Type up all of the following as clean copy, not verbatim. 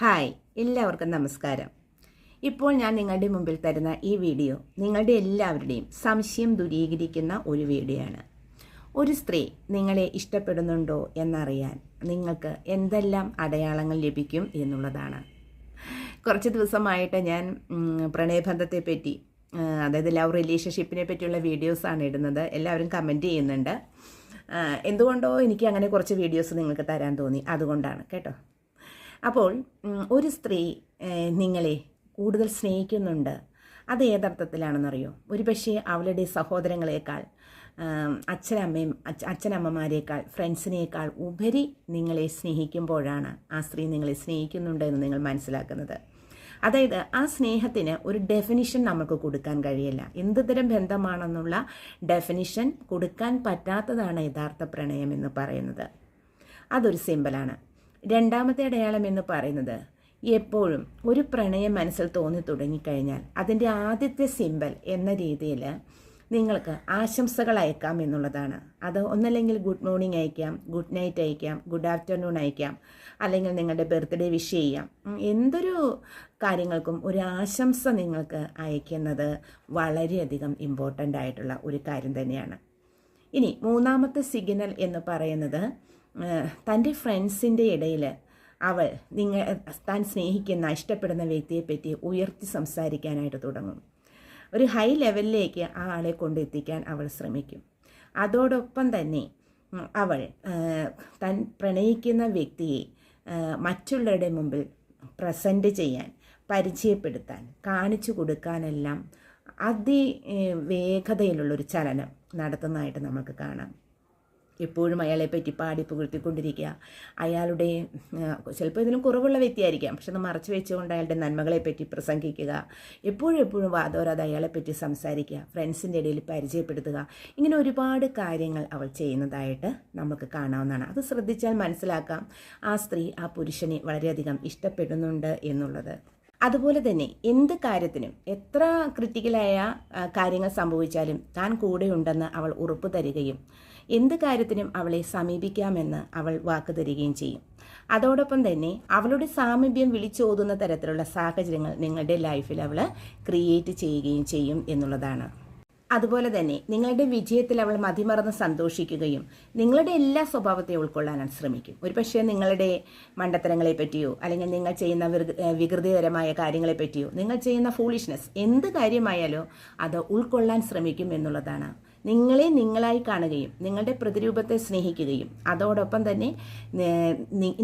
Hi, എല്ലാവർക്കും നമസ്കാരം. ഇപ്പോൾ ഞാൻ നിങ്ങളുടെ മുമ്പിൽ തരുന്ന ഈ വീഡിയോ നിങ്ങളുടെ എല്ലാവരുടെയും സംശയം ദൂരീകരിക്കുന്ന ഒരു വീഡിയോ ആണ്. ഒരു സ്ത്രീ നിങ്ങളെ ഇഷ്ടപ്പെടുന്നുണ്ടോ എന്നറിയാൻ നിങ്ങൾക്ക് എന്തെല്ലാം അടയാളങ്ങൾ ലഭിക്കും എന്നുള്ളതാണ്. കുറച്ച് ദിവസമായിട്ട് ഞാൻ പ്രണയബന്ധത്തെപ്പറ്റി, അതായത് ലവ് റിലേഷൻഷിപ്പിനെ പറ്റിയുള്ള വീഡിയോസാണ് ഇടുന്നത്. എല്ലാവരും കമൻറ്റ് ചെയ്യുന്നുണ്ട്. എന്തുകൊണ്ടോ എനിക്ക് അങ്ങനെ കുറച്ച് വീഡിയോസ് നിങ്ങൾക്ക് തരാൻ തോന്നി, അതുകൊണ്ടാണ് കേട്ടോ. അപ്പോൾ ഒരു സ്ത്രീ നിങ്ങളെ കൂടുതൽ സ്നേഹിക്കുന്നുണ്ട്. അത് ഏതർത്ഥത്തിലാണെന്നറിയോ? ഒരുപക്ഷെ അവളുടെ സഹോദരങ്ങളെക്കാൾ, അച്ഛനമ്മമാരേക്കാൾ, ഫ്രണ്ട്സിനേക്കാൾ ഉപരി നിങ്ങളെ സ്നേഹിക്കുമ്പോഴാണ് ആ സ്ത്രീ നിങ്ങളെ സ്നേഹിക്കുന്നുണ്ട് എന്ന് നിങ്ങൾ മനസ്സിലാക്കുന്നത്. അതായത് ആ സ്നേഹത്തിന് ഒരു ഡെഫിനിഷൻ നമുക്ക് കൊടുക്കാൻ കഴിയില്ല. എന്ത് തരം ബന്ധമാണെന്നുള്ള ഡെഫിനിഷൻ കൊടുക്കാൻ പറ്റാത്തതാണ് യഥാർത്ഥ പ്രണയം എന്ന് പറയുന്നത്. അതൊരു സിമ്പലാണ്. രണ്ടാമത്തെ അടയാളം എന്ന് പറയുന്നത്, എപ്പോഴും ഒരു പ്രണയം മനസ്സിൽ തോന്നി തുടങ്ങിക്കഴിഞ്ഞാൽ അതിൻ്റെ ആദ്യത്തെ സിമ്പൽ എന്ന രീതിയിൽ നിങ്ങൾക്ക് ആശംസകൾ അയക്കാം എന്നുള്ളതാണ്. അത് ഒന്നല്ലെങ്കിൽ ഗുഡ് മോർണിംഗ് അയക്കാം, ഗുഡ് നൈറ്റ് അയക്കാം, ഗുഡ് ആഫ്റ്റർനൂൺ അയക്കാം, അല്ലെങ്കിൽ നിങ്ങളുടെ ബർത്ത്ഡേ വിഷ് ചെയ്യാം. എന്തൊരു കാര്യങ്ങൾക്കും ഒരു ആശംസ നിങ്ങൾക്ക് അയക്കുന്നത് വളരെയധികം ഇമ്പോർട്ടൻ്റ് ആയിട്ടുള്ള ഒരു കാര്യം തന്നെയാണ്. ഇനി മൂന്നാമത്തെ സിഗ്നൽ എന്ന് പറയുന്നത്, തൻ്റെ ഫ്രണ്ട്സിൻ്റെ ഇടയിൽ അവൾ താൻ സ്നേഹിക്കുന്ന, ഇഷ്ടപ്പെടുന്ന വ്യക്തിയെപ്പറ്റി ഉയർത്തി സംസാരിക്കാനായിട്ട് തുടങ്ങും. ഒരു ഹൈ ലെവലിലേക്ക് ആ ആളെ കൊണ്ടെത്തിക്കാൻ അവൾ ശ്രമിക്കും. അതോടൊപ്പം തന്നെ അവൾ താൻ പ്രണയിക്കുന്ന വ്യക്തിയെ മറ്റുള്ളവരുടെ മുമ്പിൽ പ്രസൻറ്റ് ചെയ്യാൻ, പരിചയപ്പെടുത്താൻ, കാണിച്ചു കൊടുക്കാനെല്ലാം അതിവേഗതയിലുള്ളൊരു ചലനം നടത്തുന്നതായിട്ട് നമുക്ക് കാണാം. എപ്പോഴും അയാളെ പറ്റി പാടി പുകഴ്ത്തിക്കൊണ്ടിരിക്കുക. അയാളുടെ ചിലപ്പോൾ ഇതിലും കുറവുള്ള വ്യക്തിയായിരിക്കാം, പക്ഷെ അത് മറച്ചു വെച്ചുകൊണ്ട് അയാളുടെ നന്മകളെ പറ്റി പ്രസംഗിക്കുക. എപ്പോഴും വാദോരാതെ അയാളെപ്പറ്റി സംസാരിക്കുക, ഫ്രണ്ട്സിൻ്റെ ഇടയിൽ പരിചയപ്പെടുത്തുക. ഇങ്ങനെ ഒരുപാട് കാര്യങ്ങൾ അവൾ ചെയ്യുന്നതായിട്ട് നമുക്ക് കാണാവുന്നതാണ്. അത് ശ്രദ്ധിച്ചാൽ മനസ്സിലാക്കാം ആ സ്ത്രീ ആ പുരുഷനെ വളരെയധികം ഇഷ്ടപ്പെടുന്നുണ്ട് എന്നുള്ളത്. അതുപോലെ തന്നെ എന്ത് കാര്യത്തിനും, എത്ര ക്രിട്ടിക്കലായ കാര്യങ്ങൾ സംഭവിച്ചാലും താൻ കൂടെയുണ്ടെന്ന് അവൾ ഉറപ്പ് തരികയും എന്ത് കാര്യത്തിനും അവളെ സമീപിക്കാമെന്ന് അവൾ വാക്ക് തരികയും ചെയ്യും. അതോടൊപ്പം തന്നെ അവളുടെ സാമീപ്യം വിളിച്ചോതുന്ന തരത്തിലുള്ള സാഹചര്യങ്ങൾ നിങ്ങളുടെ ലൈഫിൽ അവൾ ക്രിയേറ്റ് ചെയ്യുകയും ചെയ്യും എന്നുള്ളതാണ്. അതുപോലെ തന്നെ നിങ്ങളുടെ വിജയത്തിൽ അവൾ മതിമറന്ന് സന്തോഷിക്കുകയും നിങ്ങളുടെ എല്ലാ സ്വഭാവത്തെ ഉൾക്കൊള്ളാനാണ് ശ്രമിക്കും. ഒരുപക്ഷെ നിങ്ങളുടെ മണ്ടത്തരങ്ങളെ പറ്റിയോ, അല്ലെങ്കിൽ നിങ്ങൾ ചെയ്യുന്ന വികൃതികരമായ കാര്യങ്ങളെ പറ്റിയോ, നിങ്ങൾ ചെയ്യുന്ന ഫൂളിഷ്നെസ് എന്ത് കാര്യമായാലോ അത് ഉൾക്കൊള്ളാൻ ശ്രമിക്കും എന്നുള്ളതാണ്. നിങ്ങളെ നിങ്ങളായി കാണുകയും നിങ്ങളുടെ പ്രതിരൂപത്തെ സ്നേഹിക്കുകയും അതോടൊപ്പം തന്നെ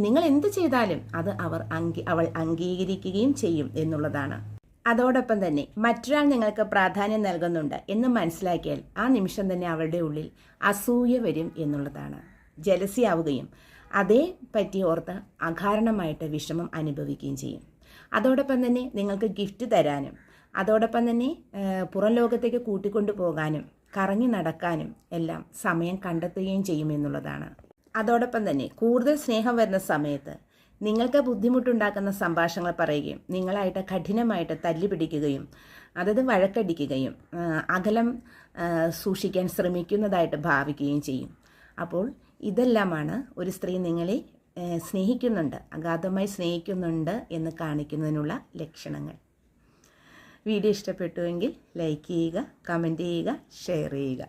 നിങ്ങൾ എന്ത് ചെയ്താലും അത് അവൾ അംഗീകരിക്കുകയും ചെയ്യും എന്നുള്ളതാണ്. അതോടൊപ്പം തന്നെ മറ്റൊരാൾ നിങ്ങൾക്ക് പ്രാധാന്യം നൽകുന്നുണ്ട് എന്ന് മനസ്സിലാക്കിയാൽ ആ നിമിഷം തന്നെ അവളുടെ ഉള്ളിൽ അസൂയ വരും എന്നുള്ളതാണ്. ജലസി ആവുകയും അതേ പറ്റി ഓർത്ത് അകാരണമായിട്ട് വിഷമം അനുഭവിക്കുകയും ചെയ്യും. അതോടൊപ്പം തന്നെ നിങ്ങൾക്ക് ഗിഫ്റ്റ് തരാനും, അതോടൊപ്പം തന്നെ പുറം ലോകത്തേക്ക് കൂട്ടിക്കൊണ്ടു പോകാനും കറങ്ങി നടക്കാനും എല്ലാം സമയം കണ്ടെത്തുകയും ചെയ്യുമെന്നുള്ളതാണ്. അതോടൊപ്പം തന്നെ കൂടുതൽ സ്നേഹം വരുന്ന സമയത്ത് നിങ്ങൾക്ക് ബുദ്ധിമുട്ടുണ്ടാക്കുന്ന സംഭാഷണങ്ങൾ പറയുകയും നിങ്ങളായിട്ട് കഠിനമായിട്ട് തല്ലുപിടിക്കുകയും, അതായത് വഴക്കടിക്കുകയും അകലം സൂക്ഷിക്കാൻ ശ്രമിക്കുന്നതായിട്ട് ഭാവിക്കുകയും ചെയ്യും. അപ്പോൾ ഇതെല്ലാമാണ് ഒരു സ്ത്രീ നിങ്ങളെ സ്നേഹിക്കുന്നുണ്ട്, അഗാധമായി സ്നേഹിക്കുന്നുണ്ട് എന്ന് കാണിക്കുന്നതിനുള്ള ലക്ഷണങ്ങൾ. വീഡിയോ ഇഷ്ടപ്പെട്ടുവെങ്കിൽ ലൈക്ക് ചെയ്യുക, കമൻറ്റ് ചെയ്യുക, ഷെയർ ചെയ്യുക.